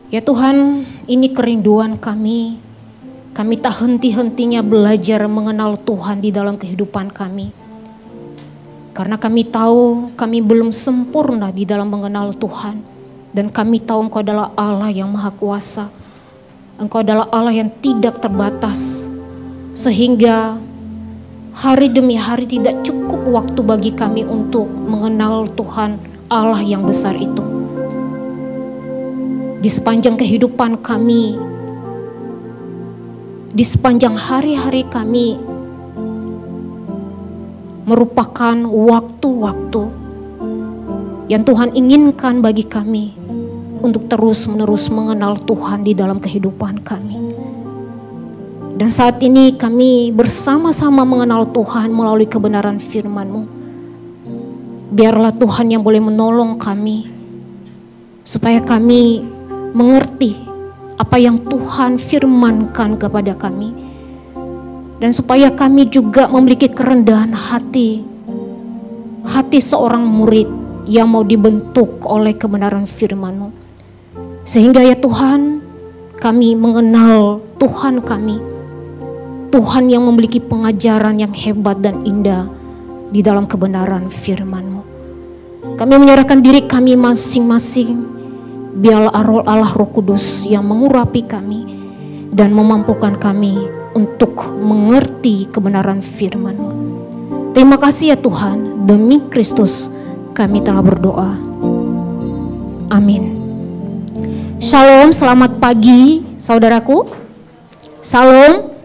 Ya Tuhan, ini kerinduan kami. Kami tak henti-hentinya belajar mengenal Tuhan di dalam kehidupan kami. Karena kami tahu kami belum sempurna di dalam mengenal Tuhan. Dan kami tahu Engkau adalah Allah yang Maha Kuasa. Engkau adalah Allah yang tidak terbatas. Sehingga hari demi hari tidak cukup waktu bagi kami untuk mengenal Tuhan Allah yang besar itu. Di sepanjang kehidupan kami, di sepanjang hari-hari kami, merupakan waktu-waktu yang Tuhan inginkan bagi kami untuk terus-menerus mengenal Tuhan di dalam kehidupan kami. Dan saat ini kami bersama-sama mengenal Tuhan melalui kebenaran firman-Mu. Biarlah Tuhan yang boleh menolong kami, supaya kami mengerti apa yang Tuhan firmankan kepada kami. Dan supaya kami juga memiliki kerendahan hati. Hati seorang murid yang mau dibentuk oleh kebenaran firman-Mu. Sehingga ya Tuhan, kami mengenal Tuhan kami. Tuhan yang memiliki pengajaran yang hebat dan indah di dalam kebenaran firman-Mu. Kami menyerahkan diri kami masing-masing. Biarlah Allah Roh Kudus yang mengurapi kami dan memampukan kami untuk mengerti kebenaran firman-Mu. Terima kasih ya Tuhan, demi Kristus kami telah berdoa. Amin. Shalom, selamat pagi saudaraku. Shalom.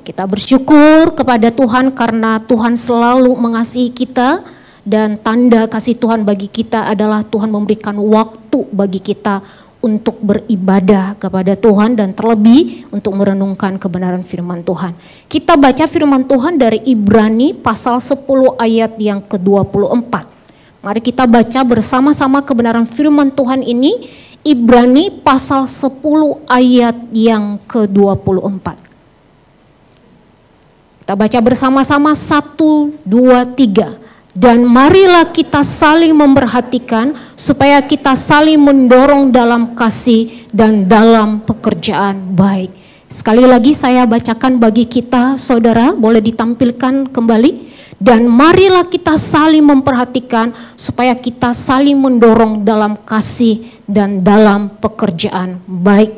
Kita bersyukur kepada Tuhan karena Tuhan selalu mengasihi kita. Dan tanda kasih Tuhan bagi kita adalah Tuhan memberikan waktu bagi kita untuk beribadah kepada Tuhan dan terlebih untuk merenungkan kebenaran firman Tuhan. Kita baca firman Tuhan dari Ibrani pasal 10 ayat yang ke-24. Mari kita baca bersama-sama kebenaran firman Tuhan ini. Ibrani pasal 10 ayat yang ke-24. Kita baca bersama-sama 1, 2, 3. Dan marilah kita saling memperhatikan supaya kita saling mendorong dalam kasih dan dalam pekerjaan baik. Sekali lagi saya bacakan bagi kita, saudara, boleh ditampilkan kembali. Dan marilah kita saling memperhatikan supaya kita saling mendorong dalam kasih dan dalam pekerjaan baik.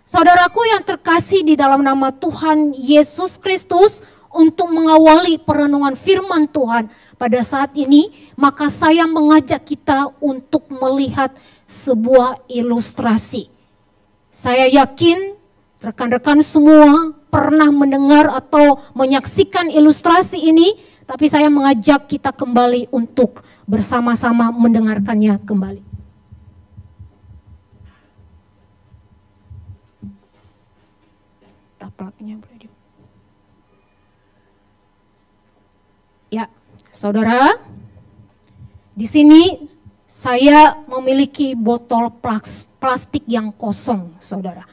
Saudaraku yang terkasih di dalam nama Tuhan Yesus Kristus, untuk mengawali perenungan firman Tuhan pada saat ini, maka saya mengajak kita untuk melihat sebuah ilustrasi. Saya yakin rekan-rekan semua pernah mendengar atau menyaksikan ilustrasi ini, tapi saya mengajak kita kembali untuk bersama-sama mendengarkannya kembali. Taplaknya boleh di... Ya, saudara, di sini saya memiliki botol plastik yang kosong, saudara.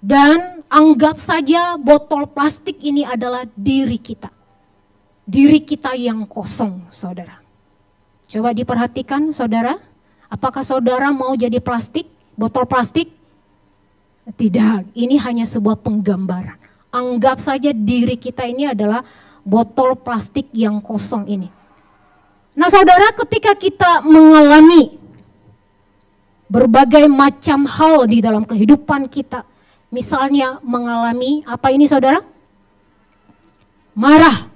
Dan anggap saja botol plastik ini adalah diri kita. Diri kita yang kosong, saudara. Coba diperhatikan, saudara. Apakah saudara mau jadi plastik, botol plastik? Tidak, ini hanya sebuah penggambaran. Anggap saja diri kita ini adalah botol plastik yang kosong ini. Nah saudara, ketika kita mengalami berbagai macam hal di dalam kehidupan kita, misalnya mengalami apa ini saudara? Marah.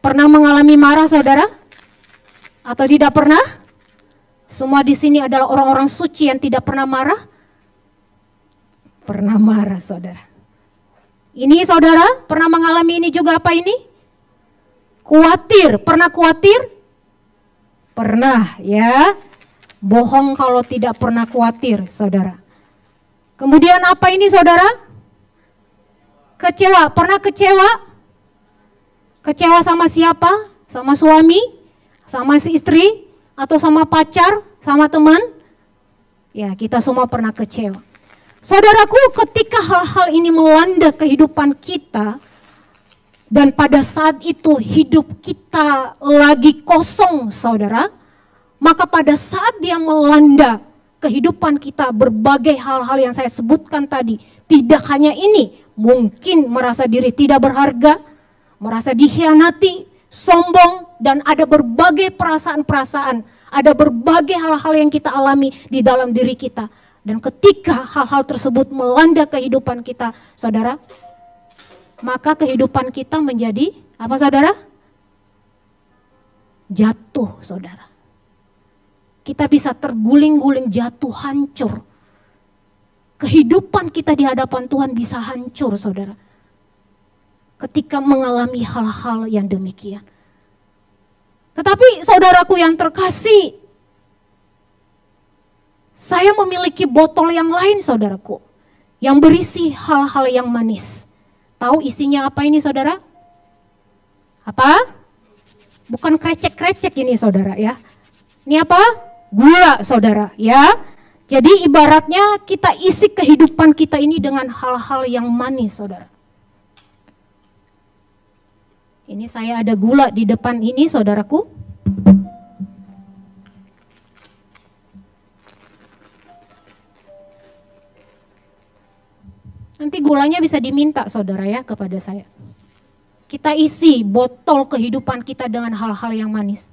Pernah mengalami marah saudara? Atau tidak pernah? Semua di sini adalah orang-orang suci yang tidak pernah marah? Pernah marah saudara. Ini saudara pernah mengalami ini juga apa ini? Khawatir, pernah khawatir? Pernah ya. Bohong kalau tidak pernah khawatir saudara. Kemudian apa ini saudara? Kecewa, pernah kecewa? Kecewa sama siapa? Sama suami? Sama si istri? Atau sama pacar? Sama teman? Ya kita semua pernah kecewa. Saudaraku, ketika hal-hal ini melanda kehidupan kita, dan pada saat itu hidup kita lagi kosong saudara, maka pada saat dia melanda kehidupan kita berbagai hal-hal yang saya sebutkan tadi. Tidak hanya ini, mungkin merasa diri tidak berharga, merasa dikhianati, sombong, dan ada berbagai perasaan-perasaan, ada berbagai hal-hal yang kita alami di dalam diri kita. Dan ketika hal-hal tersebut melanda kehidupan kita, saudara, maka kehidupan kita menjadi apa, saudara? Jatuh, saudara. Kita bisa terguling-guling, jatuh, hancur. Kehidupan kita di hadapan Tuhan bisa hancur, saudara. Ketika mengalami hal-hal yang demikian. Tetapi saudaraku yang terkasih, saya memiliki botol yang lain, saudaraku, yang berisi hal-hal yang manis. Tahu isinya apa ini, saudara? Apa? Bukan krecek-krecek ini, saudara, ya. Ini apa? Gula, saudara, ya. Jadi ibaratnya kita isi kehidupan kita ini dengan hal-hal yang manis, saudara. Ini saya ada gula di depan ini, saudaraku. Nanti gulanya bisa diminta, saudara, ya, kepada saya. Kita isi botol kehidupan kita dengan hal-hal yang manis.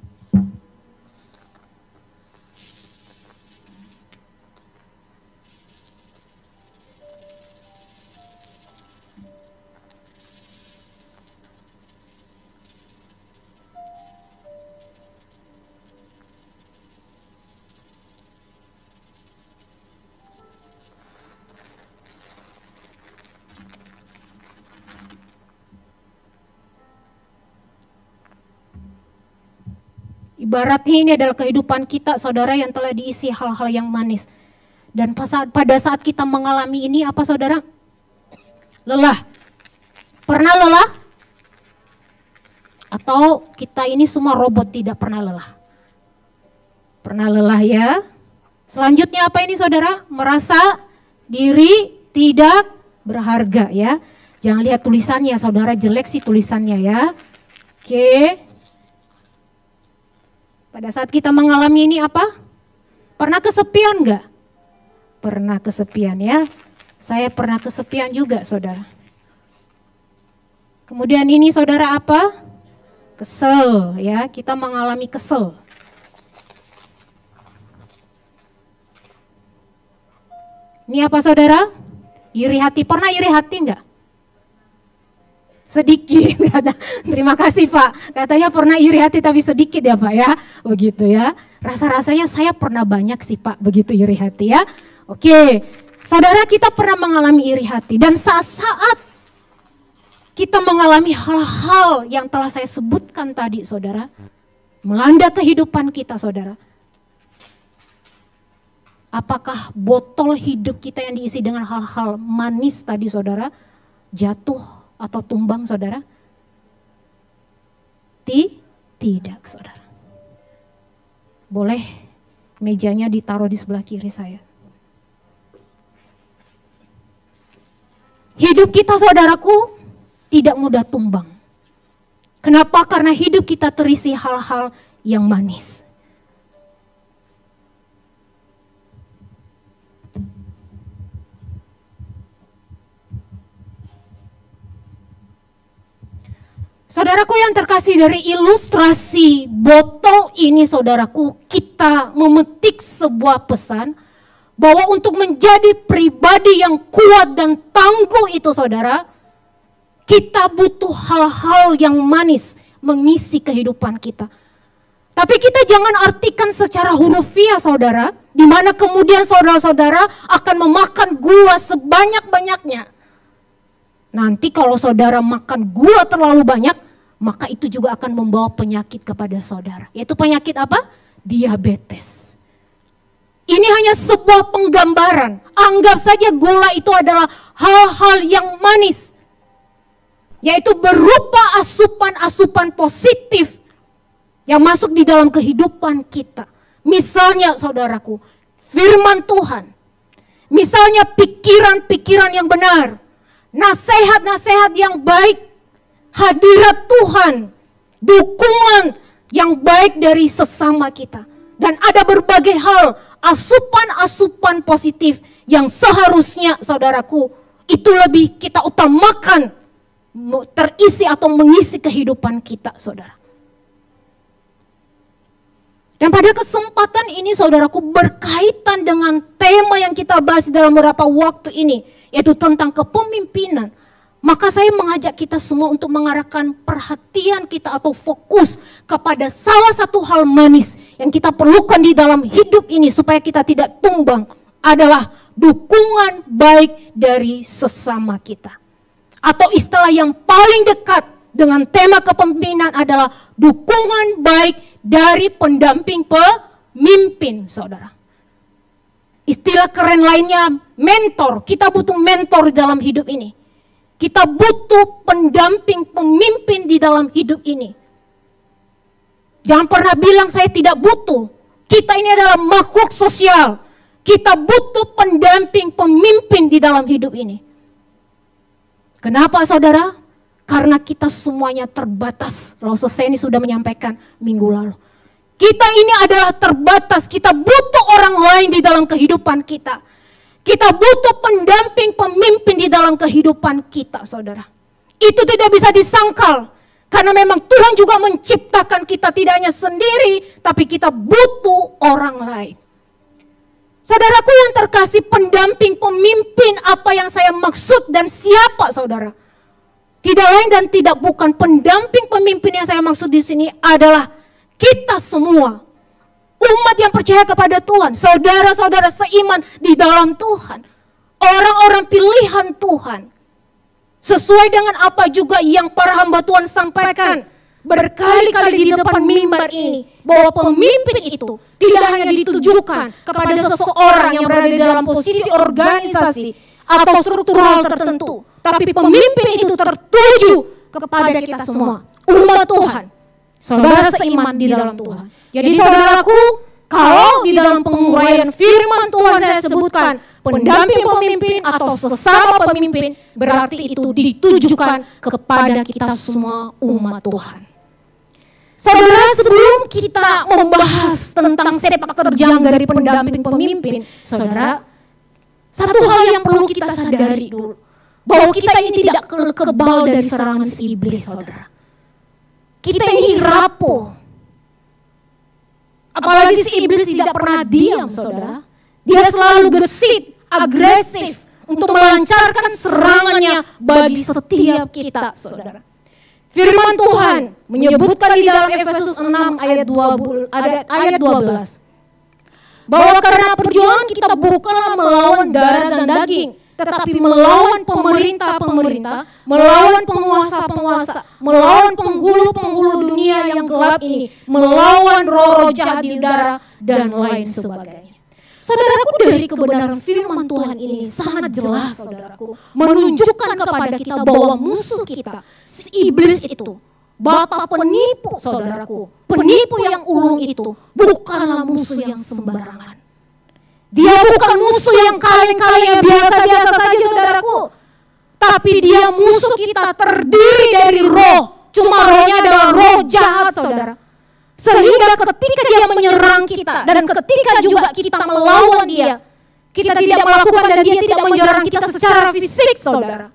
Ibaratnya ini adalah kehidupan kita, saudara, yang telah diisi hal-hal yang manis. Dan pada saat kita mengalami ini, apa, saudara? Lelah. Pernah lelah? Atau kita ini semua robot tidak pernah lelah? Pernah lelah, ya? Selanjutnya apa ini, saudara? Merasa diri tidak berharga, ya. Jangan lihat tulisannya, saudara, jelek sih tulisannya, ya. Oke. Pada saat kita mengalami ini apa? Pernah kesepian enggak? Pernah kesepian, ya. Saya pernah kesepian juga, saudara. Kemudian ini, saudara, apa? Kesel, ya. Kita mengalami kesel. Ini apa, saudara? Iri hati. Pernah iri hati enggak? Sedikit. Terima kasih, Pak. Katanya pernah iri hati tapi sedikit, ya, Pak, ya. Begitu, ya. Rasa-rasanya saya pernah banyak sih, Pak, begitu iri hati, ya. Oke. Saudara, kita pernah mengalami iri hati, dan saat-saat kita mengalami hal-hal yang telah saya sebutkan tadi, saudara, melanda kehidupan kita, saudara. Apakah botol hidup kita yang diisi dengan hal-hal manis tadi, saudara, jatuh atau tumbang, saudara? Tidak, saudara. Boleh mejanya ditaruh di sebelah kiri saya. Hidup kita, saudaraku, tidak mudah tumbang. Kenapa? Karena hidup kita terisi hal-hal yang manis. Saudaraku yang terkasih, dari ilustrasi botol ini, saudaraku, kita memetik sebuah pesan bahwa untuk menjadi pribadi yang kuat dan tangguh itu, saudara, kita butuh hal-hal yang manis mengisi kehidupan kita. Tapi kita jangan artikan secara hurufiah, saudara, di mana kemudian saudara-saudara akan memakan gula sebanyak-banyaknya. Nanti kalau saudara makan gula terlalu banyak, maka itu juga akan membawa penyakit kepada saudara. Yaitu penyakit apa? Diabetes. Ini hanya sebuah penggambaran. Anggap saja gula itu adalah hal-hal yang manis. Yaitu berupa asupan-asupan positif yang masuk di dalam kehidupan kita. Misalnya, saudaraku, firman Tuhan. Misalnya pikiran-pikiran yang benar. Nasihat-nasihat yang baik, hadirat Tuhan, dukungan yang baik dari sesama kita. Dan ada berbagai hal, asupan-asupan positif yang seharusnya saudaraku itu lebih kita utamakan terisi atau mengisi kehidupan kita, saudara. Dan pada kesempatan ini saudaraku berkaitan dengan tema yang kita bahas dalam beberapa waktu ini, yaitu tentang kepemimpinan. Maka saya mengajak kita semua untuk mengarahkan perhatian kita atau fokus kepada salah satu hal manis yang kita perlukan di dalam hidup ini supaya kita tidak tumbang, adalah dukungan baik dari sesama kita. Atau istilah yang paling dekat dengan tema kepemimpinan adalah dukungan baik dari pendamping pemimpin, saudara. Istilah keren lainnya mentor. Kita butuh mentor dalam hidup ini. Kita butuh pendamping pemimpin di dalam hidup ini. Jangan pernah bilang saya tidak butuh. Kita ini adalah makhluk sosial. Kita butuh pendamping pemimpin di dalam hidup ini. Kenapa saudara? Karena kita semuanya terbatas. Lalu saya ini sudah menyampaikan minggu lalu. Kita ini adalah terbatas. Kita butuh orang lain di dalam kehidupan kita. Kita butuh pendamping pemimpin di dalam kehidupan kita, saudara. Itu tidak bisa disangkal. Karena memang Tuhan juga menciptakan kita tidak hanya sendiri, tapi kita butuh orang lain. Saudaraku yang terkasih, pendamping pemimpin, apa yang saya maksud dan siapa, saudara? Tidak lain dan tidak bukan, pendamping pemimpin yang saya maksud di sini adalah kita semua. Umat yang percaya kepada Tuhan, saudara-saudara seiman di dalam Tuhan, orang-orang pilihan Tuhan, sesuai dengan apa juga yang para hamba Tuhan sampaikan berkali-kali di depan mimbar ini, bahwa pemimpin itu tidak hanya ditujukan kepada seseorang yang berada di dalam posisi organisasi atau struktural tertentu, tapi pemimpin itu tertuju kepada kita semua, umat Tuhan, saudara seiman di dalam Tuhan. Jadi saudaraku, kalau di dalam penguraian firman Tuhan saya sebutkan pendamping pemimpin atau sesama pemimpin, berarti itu ditujukan kepada kita semua umat Tuhan. Saudara, sebelum kita membahas tentang sepak terjang dari pendamping pemimpin, saudara, satu hal yang perlu kita sadari dulu, bahwa kita ini tidak kebal dari serangan si iblis, saudara. Kita ini rapuh. Apalagi si iblis tidak pernah diam, saudara. Dia selalu gesit, agresif untuk melancarkan serangannya bagi setiap kita, saudara. Firman Tuhan menyebutkan di dalam Efesus 6 ayat 12 bahwa karena perjuangan kita bukanlah melawan darah dan daging, tetapi melawan pemerintah-pemerintah, melawan penguasa-penguasa, melawan penghulu-penghulu dunia yang gelap ini, melawan roh-roh jahat di udara, dan lain sebagainya. Saudaraku, dari kebenaran firman Tuhan ini sangat jelas, saudaraku, menunjukkan kepada kita bahwa musuh kita, si iblis itu, bapa penipu, saudaraku, penipu yang ulung itu, bukanlah musuh yang sembarangan. Dia bukan musuh yang kaleng-kaleng biasa-biasa saja, saudaraku. Tapi dia musuh kita terdiri dari roh. Cuma rohnya adalah roh jahat, saudara. Sehingga ketika dia menyerang kita dan ketika juga kita melawan dia, kita tidak melakukan dan dia tidak menyerang kita secara fisik, saudara.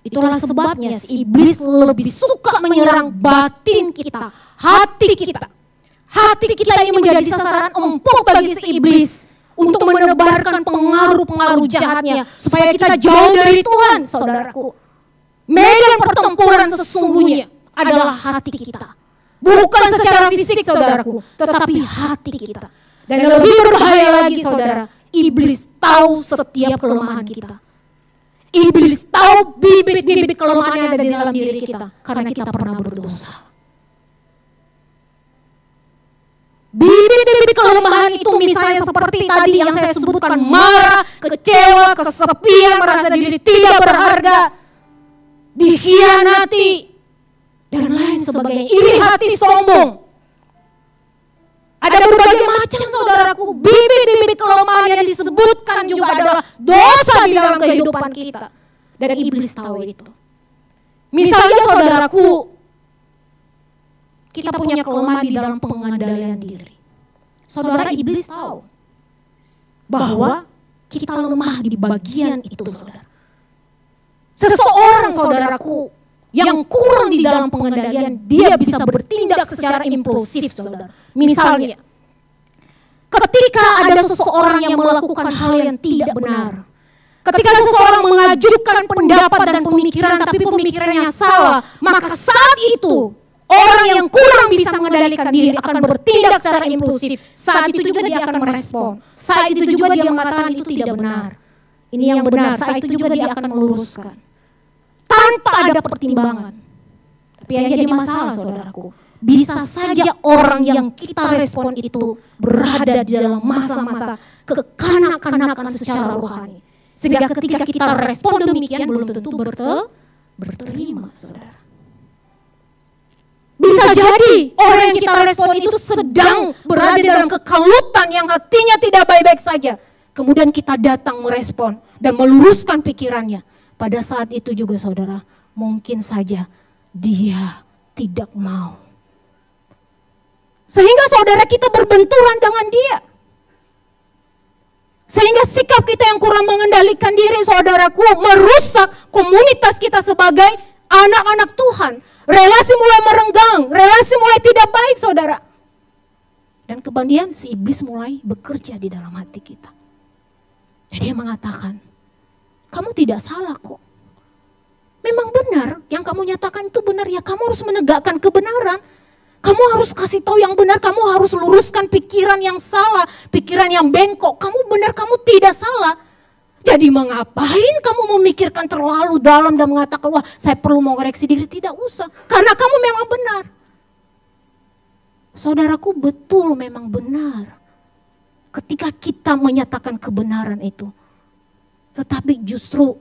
Itulah sebabnya si iblis lebih suka menyerang batin kita, hati kita. Hati kita ini menjadi sasaran empuk bagi si iblis untuk menebarkan pengaruh-pengaruh jahatnya supaya kita jauh dari Tuhan, saudaraku. Medan pertempuran sesungguhnya adalah hati kita. Bukan secara fisik, saudaraku, tetapi hati kita. Dan yang lebih berbahaya lagi, saudara, iblis tahu setiap kelemahan kita. Iblis tahu bibit-bibit kelemahan yang ada di dalam diri kita karena kita pernah berdosa. Bibit-bibit kelemahan itu misalnya seperti tadi yang saya sebutkan, marah, kecewa, kesepian, merasa diri tidak berharga, dikhianati, dan lain sebagainya, iri hati, sombong. Ada berbagai macam, saudaraku, bibit-bibit kelemahan yang disebutkan juga adalah dosa di dalam kehidupan kita. Dan iblis tahu itu. Misalnya, saudaraku, kita punya kelemahan di dalam pengendalian diri. Saudara, iblis tahu bahwa kita lemah di bagian itu, saudara. Seseorang, saudaraku, yang kurang di dalam pengendalian, dia bisa bertindak secara impulsif, saudara. Misalnya, ketika ada seseorang yang melakukan hal yang tidak benar, ketika seseorang mengajukan pendapat dan pemikiran tapi pemikirannya salah, maka saat itu orang yang kurang bisa mengendalikan diri akan bertindak secara impulsif. Saat itu juga dia akan merespon. Saat itu juga dia mengatakan itu tidak benar. Ini yang benar. Saat itu juga dia akan meluruskan. Tanpa ada pertimbangan. Tapi yang jadi masalah, saudaraku, bisa saja orang yang kita respon itu berada di dalam masa-masa kekanak-kanakan secara rohani. Sehingga ketika kita respon demikian belum tentu berterima, saudara. Bisa jadi orang yang kita respon itu sedang berada dalam kekalutan yang hatinya tidak baik-baik saja. Kemudian kita datang merespon dan meluruskan pikirannya. Pada saat itu juga, saudara, mungkin saja dia tidak mau. Sehingga saudara kita berbenturan dengan dia. Sehingga sikap kita yang kurang mengendalikan diri, saudaraku, merusak komunitas kita sebagai anak-anak Tuhan. Relasi mulai merenggang, relasi mulai tidak baik, saudara. Dan kemudian si iblis mulai bekerja di dalam hati kita. Jadi dia mengatakan, kamu tidak salah kok. Memang benar, yang kamu nyatakan itu benar, ya kamu harus menegakkan kebenaran. Kamu harus kasih tahu yang benar, kamu harus luruskan pikiran yang salah, pikiran yang bengkok. Kamu benar, kamu tidak salah. Jadi mengapain kamu memikirkan terlalu dalam dan mengatakan, wah saya perlu mengoreksi diri, tidak usah. Karena kamu memang benar. Saudaraku, betul memang benar. Ketika kita menyatakan kebenaran itu. Tetapi justru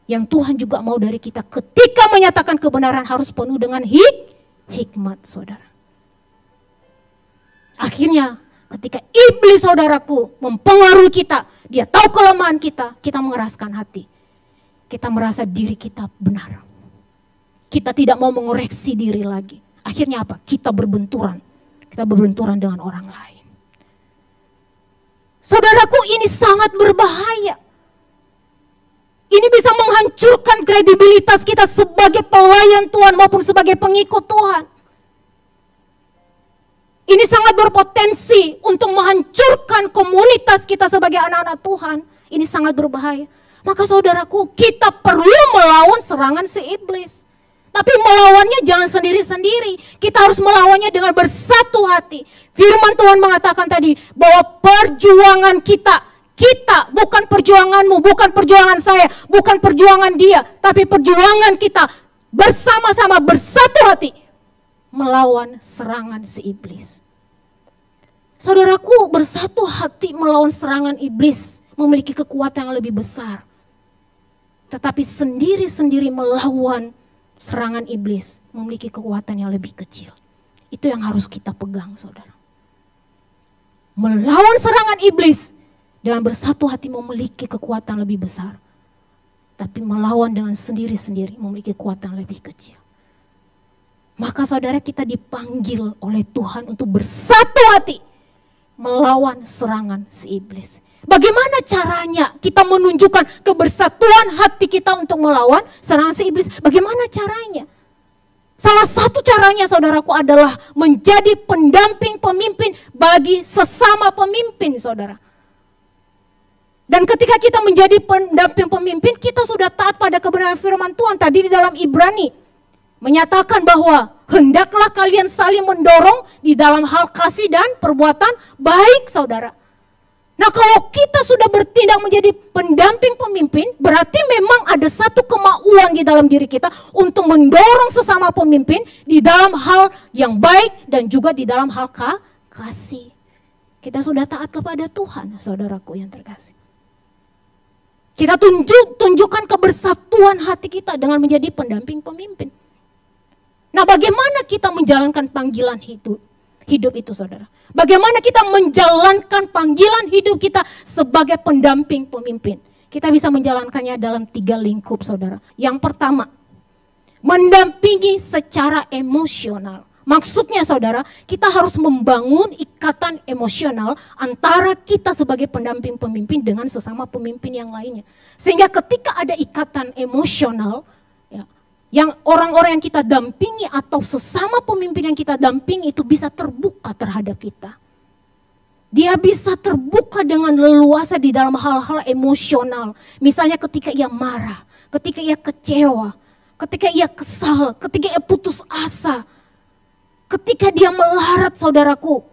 yang Tuhan juga mau dari kita ketika menyatakan kebenaran harus penuh dengan hikmat, saudara. Akhirnya ketika iblis, saudaraku, mempengaruhi kita, dia tahu kelemahan kita, kita mengeraskan hati. Kita merasa diri kita benar. Kita tidak mau mengoreksi diri lagi. Akhirnya apa? Kita berbenturan. Kita berbenturan dengan orang lain. Saudaraku, ini sangat berbahaya. Ini bisa menghancurkan kredibilitas kita sebagai pelayan Tuhan maupun sebagai pengikut Tuhan. Ini sangat berpotensi untuk menghancurkan komunitas kita sebagai anak-anak Tuhan. Ini sangat berbahaya. Maka saudaraku, kita perlu melawan serangan si iblis. Tapi melawannya jangan sendiri-sendiri. Kita harus melawannya dengan bersatu hati. Firman Tuhan mengatakan tadi bahwa perjuangan kita bukan perjuanganmu, bukan perjuangan saya, bukan perjuangan dia, tapi perjuangan kita bersama-sama bersatu hati melawan serangan si iblis. Saudaraku, bersatu hati melawan serangan iblis memiliki kekuatan yang lebih besar. Tetapi sendiri-sendiri melawan serangan iblis memiliki kekuatan yang lebih kecil. Itu yang harus kita pegang, saudara. Melawan serangan iblis dengan bersatu hati memiliki kekuatan lebih besar. Tapi melawan dengan sendiri-sendiri memiliki kekuatan lebih kecil. Maka saudara, kita dipanggil oleh Tuhan untuk bersatu hati melawan serangan si iblis. Bagaimana caranya kita menunjukkan kebersatuan hati kita untuk melawan serangan si iblis? Bagaimana caranya? Salah satu caranya, saudaraku, adalah menjadi pendamping pemimpin bagi sesama pemimpin, saudara. Dan ketika kita menjadi pendamping pemimpin, kita sudah taat pada kebenaran firman Tuhan. Tadi di dalam Ibrani menyatakan bahwa hendaklah kalian saling mendorong di dalam hal kasih dan perbuatan baik, saudara. Nah, kalau kita sudah bertindak menjadi pendamping pemimpin, berarti memang ada satu kemauan di dalam diri kita untuk mendorong sesama pemimpin di dalam hal yang baik dan juga di dalam hal kasih. Kita sudah taat kepada Tuhan, saudaraku yang terkasih. Kita tunjukkan kebersatuan hati kita dengan menjadi pendamping pemimpin. Nah, bagaimana kita menjalankan panggilan hidup itu, saudara? Bagaimana kita menjalankan panggilan hidup kita sebagai pendamping pemimpin? Kita bisa menjalankannya dalam 3 lingkup, saudara. Yang pertama, mendampingi secara emosional. Maksudnya saudara, kita harus membangun ikatan emosional antara kita sebagai pendamping pemimpin dengan sesama pemimpin yang lainnya. Sehingga ketika ada ikatan emosional, ya, yang orang-orang yang kita dampingi atau sesama pemimpin yang kita dampingi itu bisa terbuka terhadap kita. Dia bisa terbuka dengan leluasa di dalam hal-hal emosional. Misalnya ketika ia marah, ketika ia kecewa, ketika ia kesal, ketika ia putus asa. Ketika dia melarat saudaraku,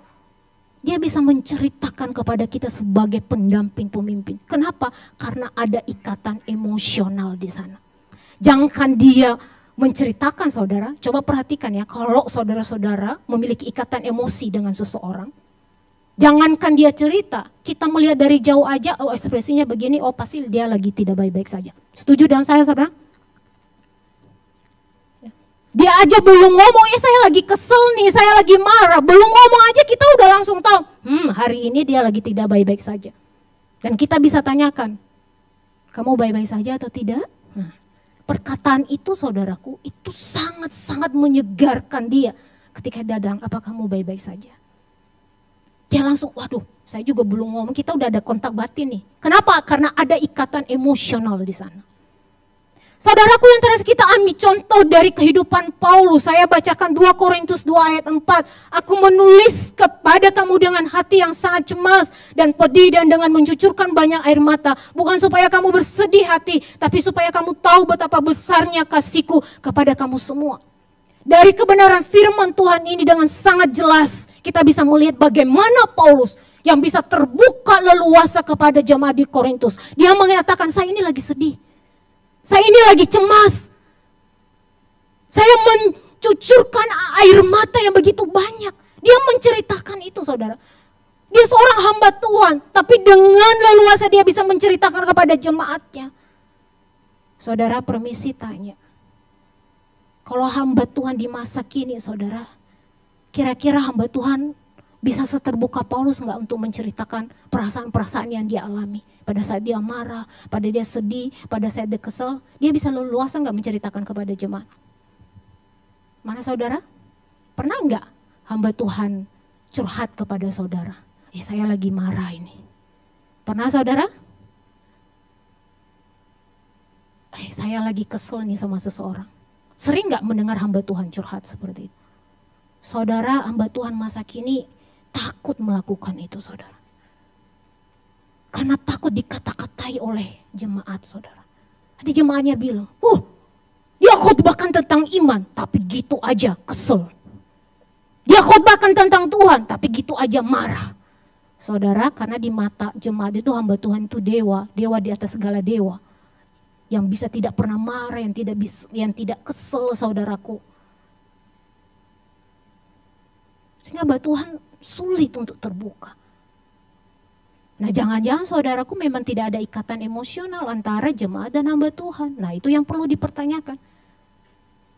dia bisa menceritakan kepada kita sebagai pendamping pemimpin. Kenapa? Karena ada ikatan emosional di sana. Jangan dia menceritakan saudara, coba perhatikan ya, kalau saudara-saudara memiliki ikatan emosi dengan seseorang, jangankan dia cerita, kita melihat dari jauh aja, oh ekspresinya begini, oh pasti dia lagi tidak baik-baik saja. Setuju dengan saya saudara? Dia aja belum ngomong, saya lagi kesel nih, saya lagi marah. Belum ngomong aja kita udah langsung tahu, hari ini dia lagi tidak baik-baik saja. Dan kita bisa tanyakan, kamu baik-baik saja atau tidak? Perkataan itu saudaraku, itu sangat-sangat menyegarkan dia. Ketika dia datang, apa kamu baik-baik saja? Dia langsung, waduh saya juga belum ngomong, kita udah ada kontak batin nih. Kenapa? Karena ada ikatan emosional di sana. Saudaraku yang terus kita ambil contoh dari kehidupan Paulus. Saya bacakan 2 Korintus 2 ayat 4. Aku menulis kepada kamu dengan hati yang sangat cemas dan pedih dan dengan mencucurkan banyak air mata. Bukan supaya kamu bersedih hati, tapi supaya kamu tahu betapa besarnya kasihku kepada kamu semua. Dari kebenaran firman Tuhan ini dengan sangat jelas kita bisa melihat bagaimana Paulus yang bisa terbuka leluasa kepada jemaat di Korintus. Dia mengatakan, saya ini lagi sedih. Saya ini lagi cemas. Saya mencucurkan air mata yang begitu banyak. Dia menceritakan itu saudara. Dia seorang hamba Tuhan. Tapi dengan leluasa dia bisa menceritakan kepada jemaatnya. Saudara permisi tanya. Kalau hamba Tuhan di masa kini saudara. Kira-kira hamba Tuhan bisa seterbuka Paulus enggak untuk menceritakan perasaan-perasaan yang dia alami. Pada saat dia marah, pada dia sedih, pada saat dia kesal, dia bisa leluasa enggak menceritakan kepada jemaat? Mana saudara? Pernah enggak hamba Tuhan curhat kepada saudara? Saya lagi marah ini. Pernah saudara? Saya lagi kesel nih sama seseorang. Sering enggak mendengar hamba Tuhan curhat seperti itu? Saudara, hamba Tuhan masa kini takut melakukan itu saudara. Karena takut dikata-katai oleh jemaat saudara. Nanti jemaatnya bilang, dia khotbahkan tentang iman, tapi gitu aja kesel. Dia khotbahkan tentang Tuhan, tapi gitu aja marah. Saudara, karena di mata jemaat itu hamba Tuhan itu dewa di atas segala dewa. Yang bisa tidak pernah marah, yang tidak kesel saudaraku. Sehingga hamba Tuhan sulit untuk terbuka. Nah jangan-jangan saudaraku memang tidak ada ikatan emosional antara jemaat dan hamba Tuhan. Nah itu yang perlu dipertanyakan.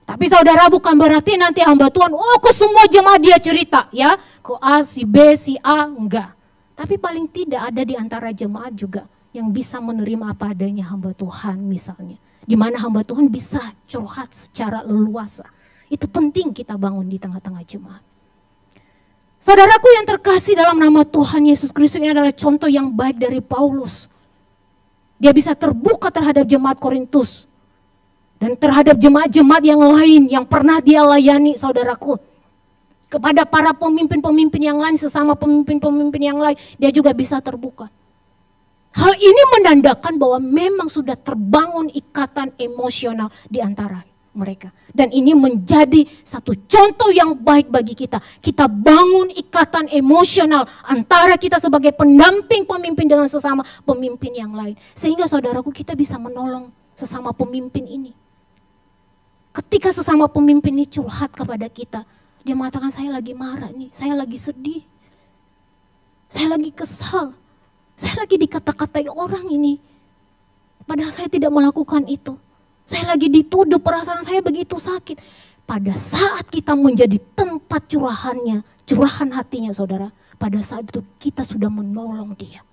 Tapi saudara bukan berarti nanti hamba Tuhan, ke semua jemaat dia cerita ya. Ke A, si B, si A, enggak. Tapi paling tidak ada di antara jemaat juga yang bisa menerima apa adanya hamba Tuhan misalnya. Di mana hamba Tuhan bisa curhat secara leluasa. Itu penting kita bangun di tengah-tengah jemaat. Saudaraku yang terkasih dalam nama Tuhan Yesus Kristus, ini adalah contoh yang baik dari Paulus. Dia bisa terbuka terhadap jemaat Korintus. Dan terhadap jemaat-jemaat yang lain yang pernah dia layani saudaraku. Kepada para pemimpin-pemimpin yang lain, sesama pemimpin-pemimpin yang lain, dia juga bisa terbuka. Hal ini menandakan bahwa memang sudah terbangun ikatan emosional di antara mereka. Dan ini menjadi satu contoh yang baik bagi kita. Kita bangun ikatan emosional antara kita sebagai pendamping pemimpin dengan sesama pemimpin yang lain. Sehingga saudaraku kita bisa menolong sesama pemimpin ini. Ketika sesama pemimpin ini curhat kepada kita, dia mengatakan saya lagi marah nih, saya lagi sedih, saya lagi kesal, saya lagi dikata-katai orang ini. Padahal saya tidak melakukan itu. Saya lagi dituduh, perasaan saya begitu sakit. Pada saat kita menjadi tempat curahan hatinya saudara, pada saat itu kita sudah menolong dia.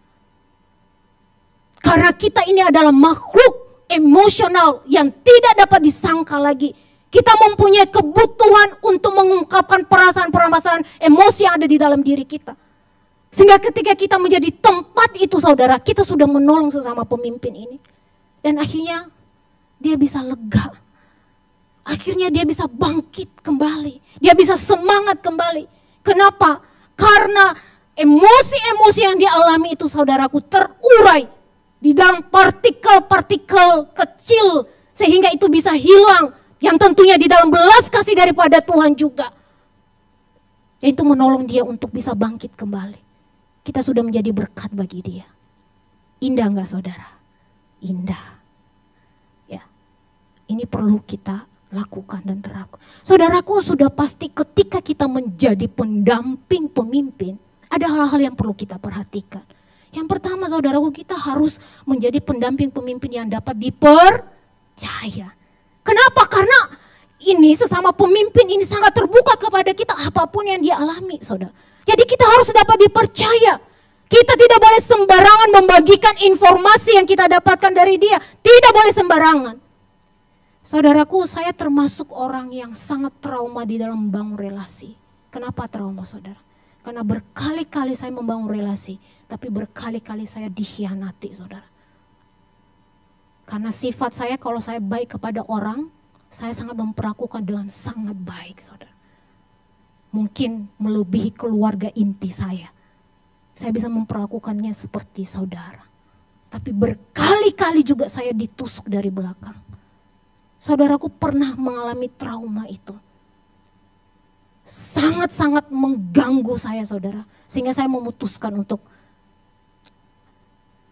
Karena kita ini adalah makhluk emosional yang tidak dapat disangka lagi. Kita mempunyai kebutuhan untuk mengungkapkan perasaan-perasaan emosi yang ada di dalam diri kita. Sehingga ketika kita menjadi tempat itu saudara, kita sudah menolong sesama pemimpin ini. Dan akhirnya dia bisa lega. Akhirnya dia bisa bangkit kembali. Dia bisa semangat kembali. Kenapa? Karena emosi-emosi yang dia alami itu saudaraku terurai di dalam partikel-partikel kecil. Sehingga itu bisa hilang. Yang tentunya di dalam belas kasih daripada Tuhan juga. Yaitu menolong dia untuk bisa bangkit kembali. Kita sudah menjadi berkat bagi dia. Indah enggak saudara? Indah. Ya, ini perlu kita lakukan dan terapkan. Saudaraku, sudah pasti ketika kita menjadi pendamping pemimpin, ada hal-hal yang perlu kita perhatikan. Yang pertama saudaraku, kita harus menjadi pendamping pemimpin yang dapat dipercaya. Kenapa? Karena ini sesama pemimpin ini sangat terbuka kepada kita apapun yang dia alami saudara. Jadi kita harus dapat dipercaya. Kita tidak boleh sembarangan membagikan informasi yang kita dapatkan dari dia. Tidak boleh sembarangan. Saudaraku, saya termasuk orang yang sangat trauma di dalam membangun relasi. Kenapa trauma saudara? Karena berkali-kali saya membangun relasi, tapi berkali-kali saya dikhianati saudara. Karena sifat saya kalau saya baik kepada orang, saya sangat memperlakukan dengan sangat baik saudara. Mungkin melebihi keluarga inti saya. Saya bisa memperlakukannya seperti saudara. Tapi berkali-kali juga saya ditusuk dari belakang. Saudaraku pernah mengalami trauma itu. Sangat-sangat mengganggu saya saudara. Sehingga saya memutuskan untuk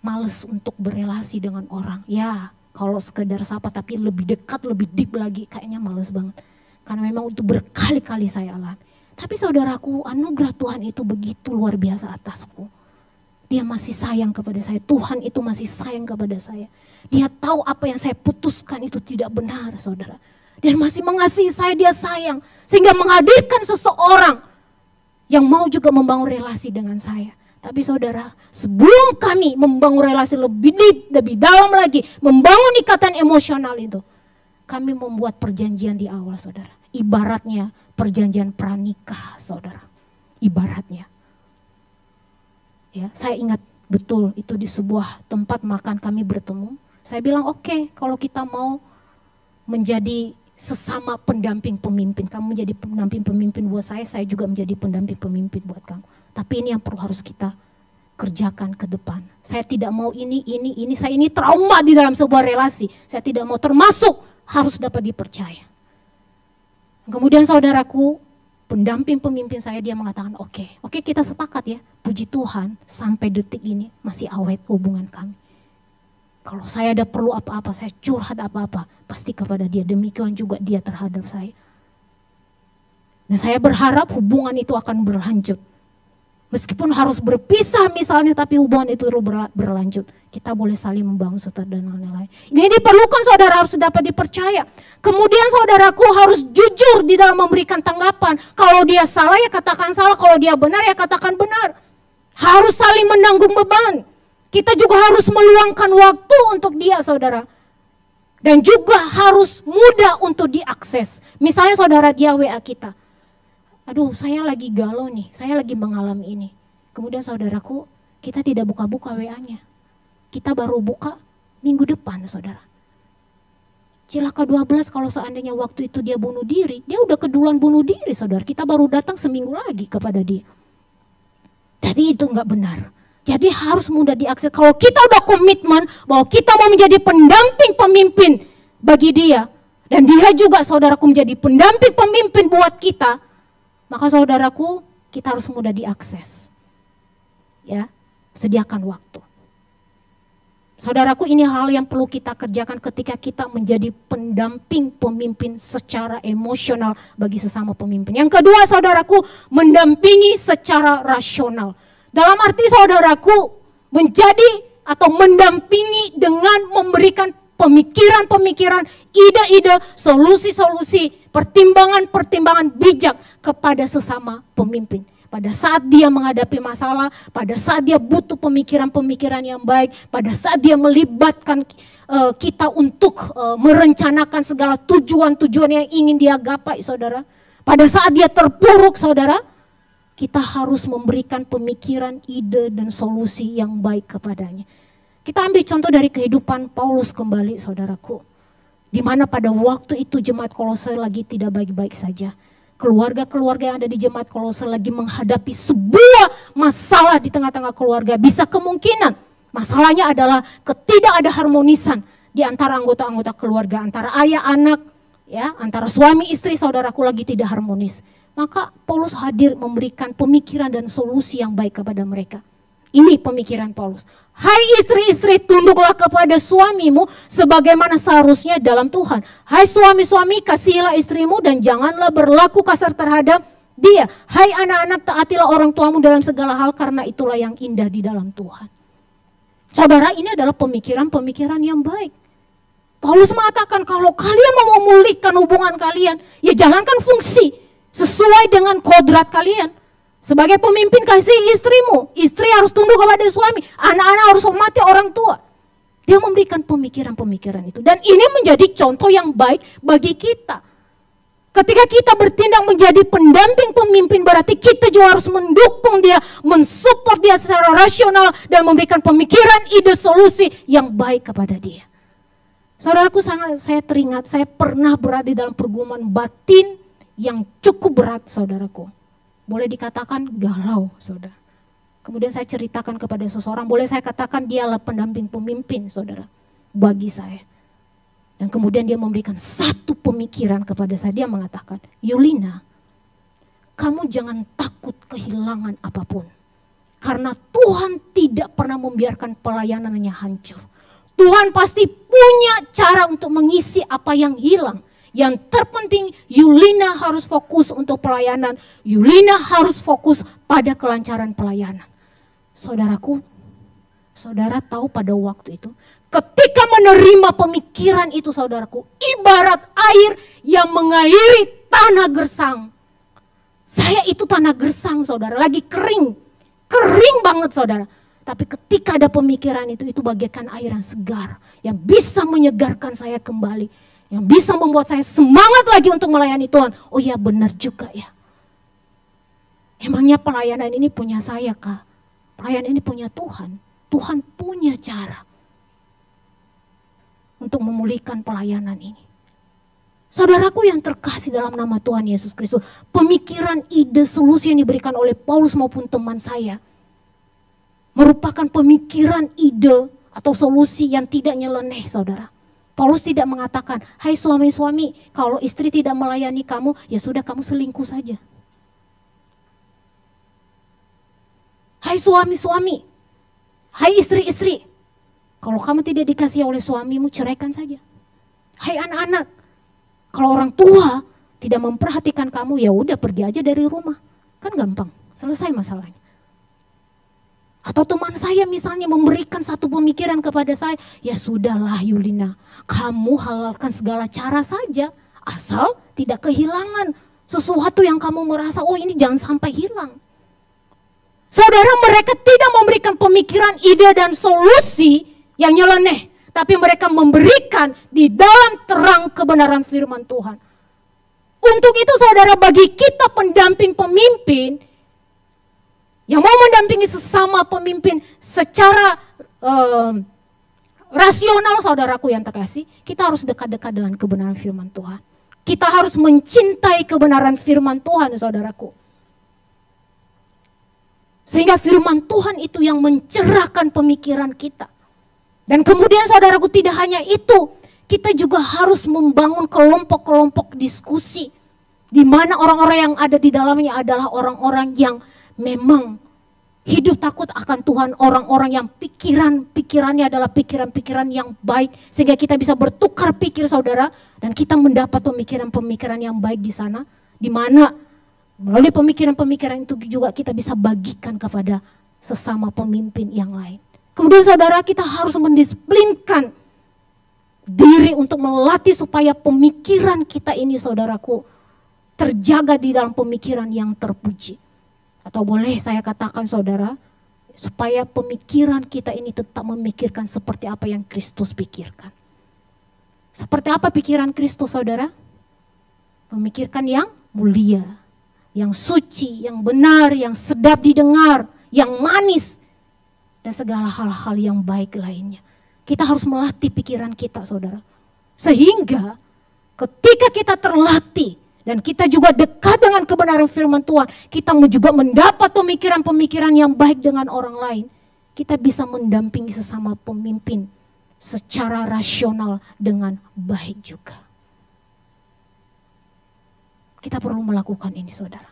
males untuk berelasi dengan orang. Ya kalau sekedar sapa tapi lebih dekat, lebih deep lagi kayaknya males banget. Karena memang itu berkali-kali saya alami. Tapi saudaraku, anugerah Tuhan itu begitu luar biasa atasku. Dia masih sayang kepada saya. Tuhan itu masih sayang kepada saya. Dia tahu apa yang saya putuskan itu tidak benar saudara. Dan masih mengasihi saya, dia sayang. Sehingga menghadirkan seseorang yang mau juga membangun relasi dengan saya. Tapi saudara, sebelum kami membangun relasi lebih deep, lebih dalam lagi, membangun ikatan emosional itu, kami membuat perjanjian di awal saudara. Ibaratnya perjanjian pranikah saudara. Ibaratnya. Ya, saya ingat betul itu di sebuah tempat makan kami bertemu. Saya bilang oke, kalau kita mau menjadi sesama pendamping pemimpin. Kamu menjadi pendamping pemimpin buat saya juga menjadi pendamping pemimpin buat kamu. Tapi ini yang perlu harus kita kerjakan ke depan. Saya tidak mau ini. Saya ini trauma di dalam sebuah relasi. Saya tidak mau termasuk harus dapat dipercaya. Kemudian saudaraku, pendamping pemimpin saya dia mengatakan oke kita sepakat ya. Puji Tuhan sampai detik ini masih awet hubungan kami. Kalau saya ada perlu apa-apa, saya curhat apa-apa, pasti kepada dia. Demikian juga dia terhadap saya. Dan saya berharap hubungan itu akan berlanjut. Meskipun harus berpisah misalnya, tapi hubungan itu terus berlanjut. Kita boleh saling membangun satu dan lain-lain. Ini diperlukan saudara harus dapat dipercaya. Kemudian saudaraku harus jujur di dalam memberikan tanggapan. Kalau dia salah ya katakan salah, kalau dia benar ya katakan benar. Harus saling menanggung beban. Kita juga harus meluangkan waktu untuk dia saudara. Dan juga harus mudah untuk diakses. Misalnya saudara dia WA kita. Aduh saya lagi galau nih, saya lagi mengalami ini. Kemudian saudaraku, kita tidak buka-buka WA-nya. Kita baru buka minggu depan saudara. Cilaka 12 kalau seandainya waktu itu dia bunuh diri, dia udah keduluan bunuh diri saudara. Kita baru datang seminggu lagi kepada dia. Jadi itu enggak benar. Jadi harus mudah diakses. Kalau kita udah komitmen bahwa kita mau menjadi pendamping pemimpin bagi dia. Dan dia juga saudaraku menjadi pendamping pemimpin buat kita. Maka saudaraku kita harus mudah diakses. Ya, sediakan waktu. Saudaraku ini hal yang perlu kita kerjakan ketika kita menjadi pendamping pemimpin secara emosional bagi sesama pemimpin. Yang kedua saudaraku mendampingi secara rasional. Dalam arti saudaraku menjadi atau mendampingi dengan memberikan pemikiran-pemikiran, ide-ide, solusi-solusi, pertimbangan-pertimbangan bijak kepada sesama pemimpin. pada saat dia menghadapi masalah, pada saat dia butuh pemikiran-pemikiran yang baik, pada saat dia melibatkan kita untuk merencanakan segala tujuan-tujuan yang ingin dia gapai, saudara. Pada saat dia terpuruk, saudara, kita harus memberikan pemikiran, ide, dan solusi yang baik kepadanya. Kita ambil contoh dari kehidupan Paulus kembali, saudaraku. Di mana pada waktu itu jemaat Kolose lagi tidak baik-baik saja. Keluarga-keluarga yang ada di jemaat Kolose lagi menghadapi sebuah masalah di tengah-tengah keluarga. Bisa kemungkinan masalahnya adalah ketidakada harmonisan di antara anggota-anggota keluarga, antara ayah anak, ya, antara suami istri, saudaraku lagi tidak harmonis. Maka Paulus hadir memberikan pemikiran dan solusi yang baik kepada mereka. Ini pemikiran Paulus. Hai istri-istri, tunduklah kepada suamimu sebagaimana seharusnya dalam Tuhan. Hai suami-suami, kasihilah istrimu dan janganlah berlaku kasar terhadap dia. Hai anak-anak, taatilah orang tuamu dalam segala hal karena itulah yang indah di dalam Tuhan. Saudara, ini adalah pemikiran-pemikiran yang baik. Paulus mengatakan kalau kalian mau memulihkan hubungan kalian, ya jalankan fungsi sesuai dengan kodrat kalian. Sebagai pemimpin kasih istrimu, istri harus tunduk kepada suami, anak-anak harus hormati orang tua. Dia memberikan pemikiran-pemikiran itu. Dan ini menjadi contoh yang baik bagi kita. Ketika kita bertindak menjadi pendamping pemimpin, berarti kita juga harus mendukung dia, mensupport dia secara rasional, dan memberikan pemikiran, ide, solusi yang baik kepada dia. Saudaraku, saya teringat, saya pernah berada di dalam pergumulan batin yang cukup berat, saudaraku. Boleh dikatakan galau, saudara. Kemudian saya ceritakan kepada seseorang, boleh saya katakan dialah pendamping pemimpin, saudara, bagi saya. Dan kemudian dia memberikan satu pemikiran kepada saya, dia mengatakan, Yulina, kamu jangan takut kehilangan apapun. Karena Tuhan tidak pernah membiarkan pelayanannya hancur. Tuhan pasti punya cara untuk mengisi apa yang hilang. Yang terpenting Yulina harus fokus untuk pelayanan. Yulina harus fokus pada kelancaran pelayanan. Saudaraku, saudara tahu pada waktu itu, ketika menerima pemikiran itu saudaraku, ibarat air yang mengairi tanah gersang. Saya itu tanah gersang saudara, lagi kering banget saudara. Tapi ketika ada pemikiran itu bagaikan air yang segar, yang bisa menyegarkan saya kembali. Yang bisa membuat saya semangat lagi untuk melayani Tuhan. Oh ya, benar juga ya. Emangnya pelayanan ini punya saya kah? Pelayanan ini punya Tuhan. Tuhan punya cara untuk memulihkan pelayanan ini. Saudaraku yang terkasih dalam nama Tuhan Yesus Kristus, pemikiran, ide, solusi yang diberikan oleh Paulus maupun teman saya merupakan pemikiran, ide, atau solusi yang tidak nyeleneh, saudara. Paulus tidak mengatakan, hai suami-suami, kalau istri tidak melayani kamu, ya sudah kamu selingkuh saja. Hai suami-suami, hai istri-istri, kalau kamu tidak dikasihi oleh suamimu, ceraikan saja. Hai anak-anak, kalau orang tua tidak memperhatikan kamu, ya udah pergi aja dari rumah. Kan gampang, selesai masalahnya. Atau teman saya misalnya memberikan satu pemikiran kepada saya, ya sudahlah Yulina, kamu halalkan segala cara saja, asal tidak kehilangan sesuatu yang kamu merasa, oh ini jangan sampai hilang. Saudara, mereka tidak memberikan pemikiran, ide, dan solusi yang nyeleneh, tapi mereka memberikan di dalam terang kebenaran firman Tuhan. Untuk itu saudara, bagi kita pendamping pemimpin, yang mau mendampingi sesama pemimpin secara rasional saudaraku yang terkasih, kita harus dekat-dekat dengan kebenaran firman Tuhan. Kita harus mencintai kebenaran firman Tuhan saudaraku. Sehingga firman Tuhan itu yang mencerahkan pemikiran kita. Dan kemudian saudaraku tidak hanya itu, kita juga harus membangun kelompok-kelompok diskusi. Di mana orang-orang yang ada di dalamnya adalah orang-orang yang memang hidup takut akan Tuhan, orang-orang yang pikirannya adalah pikiran-pikiran yang baik, sehingga kita bisa bertukar pikir saudara, dan kita mendapat pemikiran-pemikiran yang baik di sana, di mana melalui pemikiran-pemikiran itu juga kita bisa bagikan kepada sesama pemimpin yang lain. Kemudian saudara, kita harus mendisiplinkan diri untuk melatih supaya pemikiran kita ini saudaraku terjaga di dalam pemikiran yang terpuji. Atau boleh saya katakan saudara, supaya pemikiran kita ini tetap memikirkan seperti apa yang Kristus pikirkan. Seperti apa pikiran Kristus saudara? Memikirkan yang mulia, yang suci, yang benar, yang sedap didengar, yang manis, dan segala hal-hal yang baik lainnya. Kita harus melatih pikiran kita saudara. Sehingga ketika kita terlatih dan kita juga dekat dengan kebenaran firman Tuhan, kita juga mendapat pemikiran-pemikiran yang baik dengan orang lain. Kita bisa mendampingi sesama pemimpin secara rasional dengan baik juga. Kita perlu melakukan ini saudara.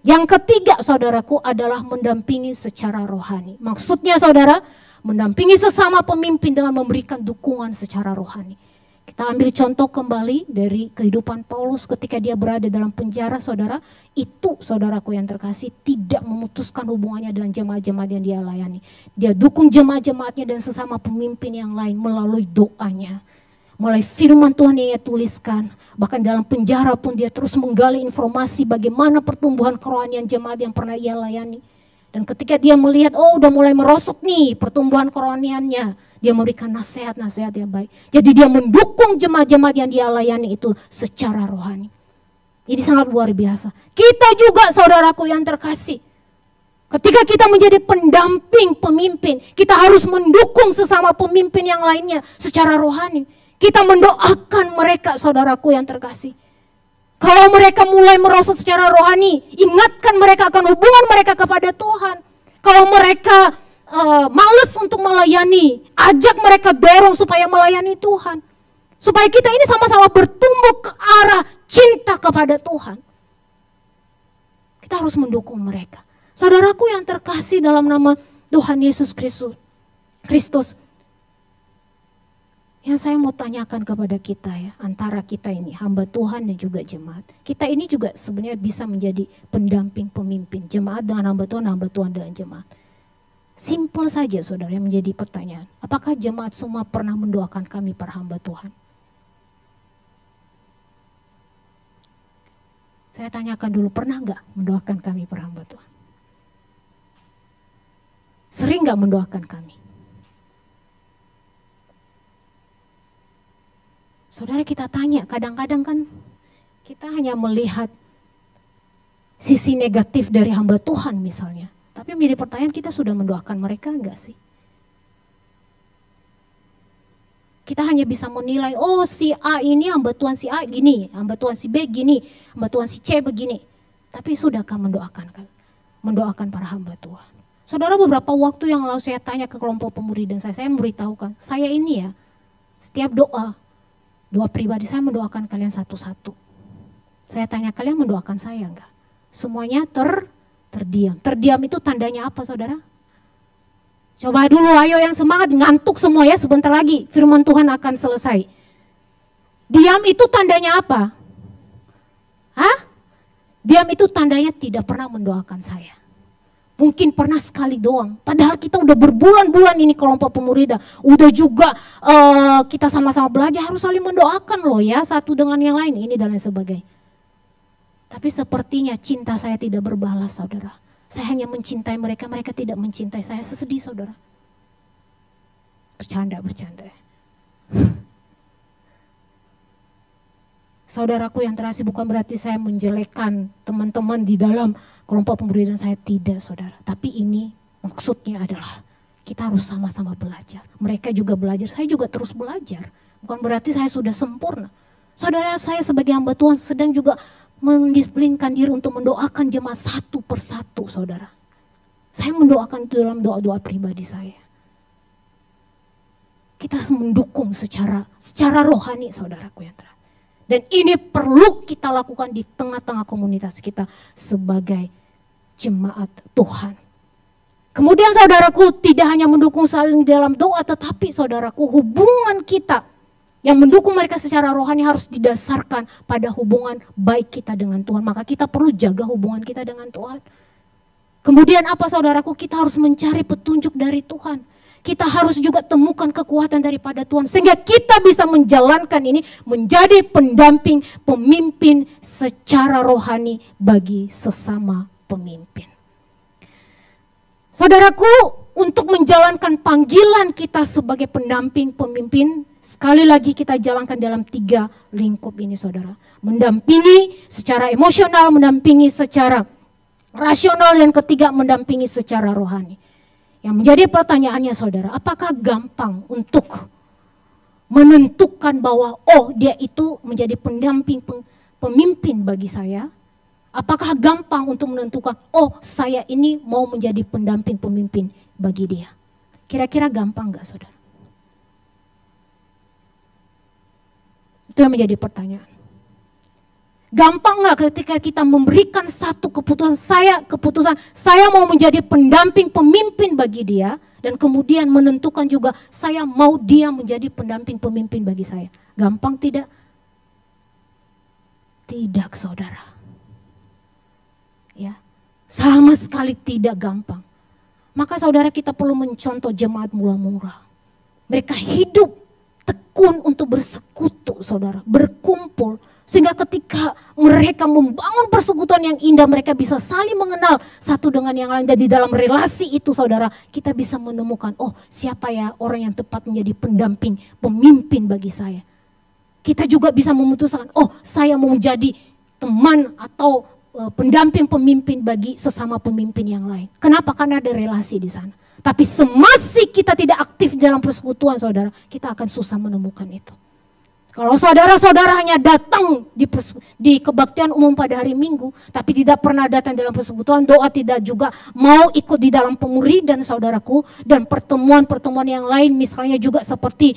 Yang ketiga saudaraku adalah mendampingi secara rohani. Maksudnya saudara, mendampingi sesama pemimpin dengan memberikan dukungan secara rohani. Kita ambil contoh kembali dari kehidupan Paulus ketika dia berada dalam penjara saudara. Itu saudaraku yang terkasih tidak memutuskan hubungannya dengan jemaat-jemaat yang dia layani. Dia dukung jemaat-jemaatnya dan sesama pemimpin yang lain melalui doanya. Melalui firman Tuhan yang ia tuliskan. Bahkan dalam penjara pun dia terus menggali informasi bagaimana pertumbuhan kerohanian jemaat yang pernah ia layani. Dan ketika dia melihat, oh udah mulai merosot nih pertumbuhan kerohaniannya, dia memberikan nasihat-nasihat yang baik. Jadi dia mendukung jemaat-jemaat yang dia layani itu secara rohani. Ini sangat luar biasa. Kita juga saudaraku yang terkasih, ketika kita menjadi pendamping pemimpin, kita harus mendukung sesama pemimpin yang lainnya secara rohani. Kita mendoakan mereka saudaraku yang terkasih. Kalau mereka mulai merosot secara rohani, ingatkan mereka akan hubungan mereka kepada Tuhan. Kalau mereka malas untuk melayani, ajak mereka dorong supaya melayani Tuhan. Supaya kita ini sama-sama bertumbuh ke arah cinta kepada Tuhan. Kita harus mendukung mereka. Saudaraku yang terkasih dalam nama Tuhan Yesus Kristus. Yang saya mau tanyakan kepada kita ya, antara kita ini hamba Tuhan dan juga jemaat. Kita ini juga sebenarnya bisa menjadi pendamping pemimpin. Jemaat dengan hamba Tuhan dengan jemaat. Simpel saja saudara yang menjadi pertanyaan. Apakah jemaat semua pernah mendoakan kami para hamba Tuhan? Saya tanyakan dulu, pernah nggak mendoakan kami para hamba Tuhan? Sering nggak mendoakan kami? Saudara kita tanya, kadang-kadang kan kita hanya melihat sisi negatif dari hamba Tuhan misalnya. Tapi menjadi pertanyaan, kita sudah mendoakan mereka enggak sih? Kita hanya bisa menilai, oh si A ini hamba Tuhan si A gini, hamba Tuhan si B gini, hamba Tuhan si C begini. Tapi sudahkah mendoakan para hamba Tuhan? Saudara, beberapa waktu yang lalu saya tanya ke kelompok pemuridan saya memberitahukan, saya ini ya, setiap doa pribadi saya mendoakan kalian satu-satu. Saya tanya, kalian mendoakan saya enggak? Semuanya terdiam. Terdiam itu tandanya apa saudara? Coba dulu, ayo yang semangat, ngantuk semua ya, sebentar lagi firman Tuhan akan selesai. Diam itu tandanya apa? Hah? Diam itu tandanya tidak pernah mendoakan saya. Mungkin pernah sekali doang, padahal kita udah berbulan-bulan ini kelompok pemuridan, udah juga kita sama-sama belajar harus saling mendoakan loh ya, satu dengan yang lain, ini dan lain sebagainya. Tapi sepertinya cinta saya tidak berbalas saudara. Saya hanya mencintai mereka, mereka tidak mencintai saya, sesedih saudara. Bercanda. Saudaraku yang terkasih, bukan berarti saya menjelekkan teman-teman di dalam kelompok pemuridan saya, tidak saudara. Tapi ini maksudnya adalah kita harus sama-sama belajar. Mereka juga belajar, saya juga terus belajar. Bukan berarti saya sudah sempurna. Saudara, saya sebagai hamba Tuhan sedang juga mendisiplinkan diri untuk mendoakan jemaat satu persatu saudara. Saya mendoakan itu dalam doa-doa pribadi saya. Kita harus mendukung secara rohani saudaraku yang terkasih. Dan ini perlu kita lakukan di tengah-tengah komunitas kita sebagai jemaat Tuhan. Kemudian saudaraku, tidak hanya mendukung saling dalam doa, tetapi saudaraku, hubungan kita yang mendukung mereka secara rohani harus didasarkan pada hubungan baik kita dengan Tuhan. Maka kita perlu jaga hubungan kita dengan Tuhan. Kemudian apa saudaraku, kita harus mencari petunjuk dari Tuhan. Kita harus juga temukan kekuatan daripada Tuhan. Sehingga kita bisa menjalankan ini menjadi pendamping pemimpin secara rohani bagi sesama pemimpin. Saudaraku, untuk menjalankan panggilan kita sebagai pendamping pemimpin, sekali lagi kita jalankan dalam 3 lingkup ini saudara. Mendampingi secara emosional, mendampingi secara rasional, dan ketiga mendampingi secara rohani. Yang menjadi pertanyaannya saudara, apakah gampang untuk menentukan bahwa dia itu menjadi pendamping pemimpin bagi saya? Apakah gampang untuk menentukan, saya ini mau menjadi pendamping pemimpin bagi dia? Kira-kira gampang gak saudara? Itu yang menjadi pertanyaan. Gampang gak ketika kita memberikan satu keputusan saya mau menjadi pendamping pemimpin bagi dia, dan kemudian menentukan juga saya mau dia menjadi pendamping pemimpin bagi saya. Gampang tidak? Tidak saudara. Ya, sama sekali tidak gampang. Maka saudara, kita perlu mencontoh jemaat mula-mula. Mereka hidup tekun untuk bersekutu saudara, berkumpul. Sehingga ketika mereka membangun persekutuan yang indah, mereka bisa saling mengenal satu dengan yang lain. Dan di dalam relasi itu saudara, kita bisa menemukan, siapa ya orang yang tepat menjadi pendamping, pemimpin bagi saya. Kita juga bisa memutuskan, saya mau menjadi teman atau pendamping pemimpin bagi sesama pemimpin yang lain. Kenapa? Karena ada relasi di sana. Tapi semasa kita tidak aktif dalam persekutuan saudara, kita akan susah menemukan itu. Kalau saudara-saudara hanya datang di kebaktian umum pada hari Minggu, tapi tidak pernah datang dalam persekutuan, doa tidak juga mau ikut di dalam pemuridan saudaraku, dan pertemuan-pertemuan yang lain misalnya juga seperti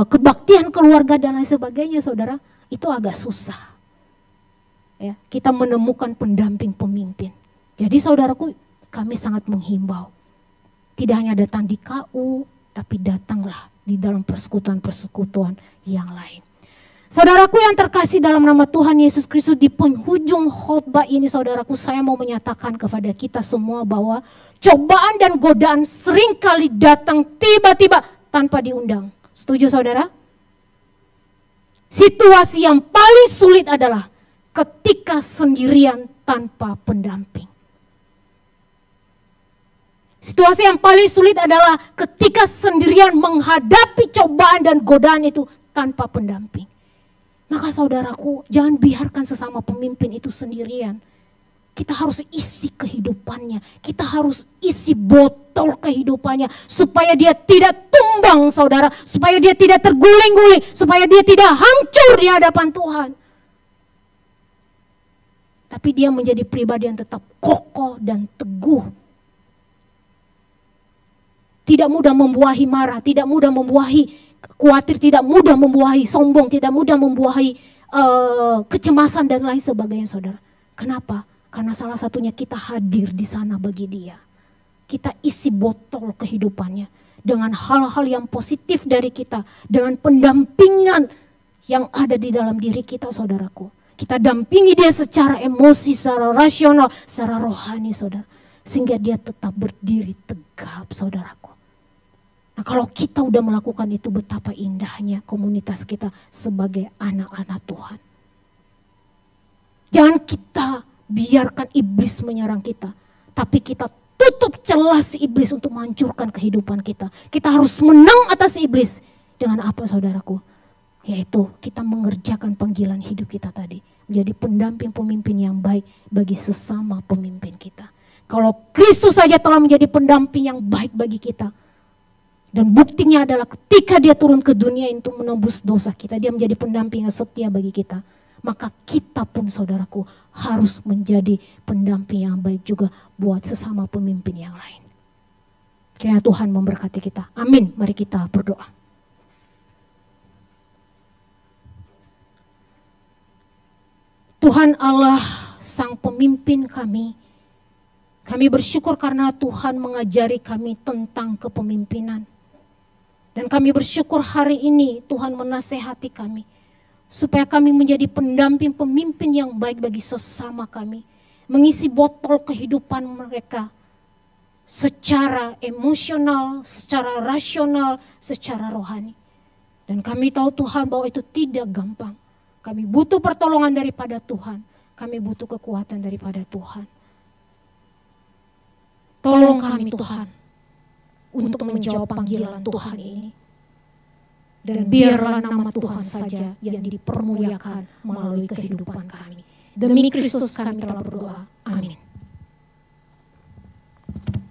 kebaktian keluarga dan lain sebagainya saudara, itu agak susah. Ya, kita menemukan pendamping pemimpin. Jadi saudaraku, kami sangat menghimbau. Tidak hanya datang di KU, tapi datanglah di dalam persekutuan-persekutuan yang lain. Saudaraku yang terkasih dalam nama Tuhan Yesus Kristus, di penghujung khotbah ini saudaraku, saya mau menyatakan kepada kita semua bahwa cobaan dan godaan seringkali datang tiba-tiba tanpa diundang. Setuju saudara? Situasi yang paling sulit adalah ketika sendirian tanpa pendamping. Situasi yang paling sulit adalah ketika sendirian menghadapi cobaan dan godaan itu tanpa pendamping. Maka saudaraku, jangan biarkan sesama pemimpin itu sendirian. Kita harus isi kehidupannya, kita harus isi botol kehidupannya supaya dia tidak tumbang saudara, supaya dia tidak terguling-guling, supaya dia tidak hancur di hadapan Tuhan. Tapi dia menjadi pribadi yang tetap kokoh dan teguh. Tidak mudah membuahi marah, tidak mudah membuahi khawatir, tidak mudah membuahi sombong, tidak mudah membuahi kecemasan dan lain sebagainya saudara. Kenapa? Karena salah satunya kita hadir di sana bagi dia. Kita isi botol kehidupannya dengan hal-hal yang positif dari kita, dengan pendampingan yang ada di dalam diri kita saudaraku. Kita dampingi dia secara emosi, secara rasional, secara rohani saudara. Sehingga dia tetap berdiri tegap saudaraku. Nah kalau kita udah melakukan itu, betapa indahnya komunitas kita sebagai anak-anak Tuhan. Jangan kita biarkan iblis menyerang kita. Tapi kita tutup celah si iblis untuk menghancurkan kehidupan kita. Kita harus menang atas iblis. Dengan apa saudaraku? Yaitu kita mengerjakan panggilan hidup kita tadi. Menjadi pendamping pemimpin yang baik bagi sesama pemimpin kita. Kalau Kristus saja telah menjadi pendamping yang baik bagi kita. Dan buktinya adalah ketika dia turun ke dunia untuk menebus dosa kita. Dia menjadi pendamping yang setia bagi kita. Maka kita pun saudaraku harus menjadi pendamping yang baik juga buat sesama pemimpin yang lain. Kiranya Tuhan memberkati kita. Amin. Mari kita berdoa. Tuhan Allah sang pemimpin kami. Kami bersyukur karena Tuhan mengajari kami tentang kepemimpinan. Dan kami bersyukur hari ini Tuhan menasehati kami. Supaya kami menjadi pendamping pemimpin yang baik bagi sesama kami. Mengisi botol kehidupan mereka. Secara emosional, secara rasional, secara rohani. Dan kami tahu Tuhan bahwa itu tidak gampang. Kami butuh pertolongan daripada Tuhan. Kami butuh kekuatan daripada Tuhan. Tolong kami Tuhan untuk menjawab panggilan Tuhan ini. Dan biarlah nama Tuhan saja yang dipermuliakan melalui kehidupan kami. Demi Kristus kami telah berdoa. Amin.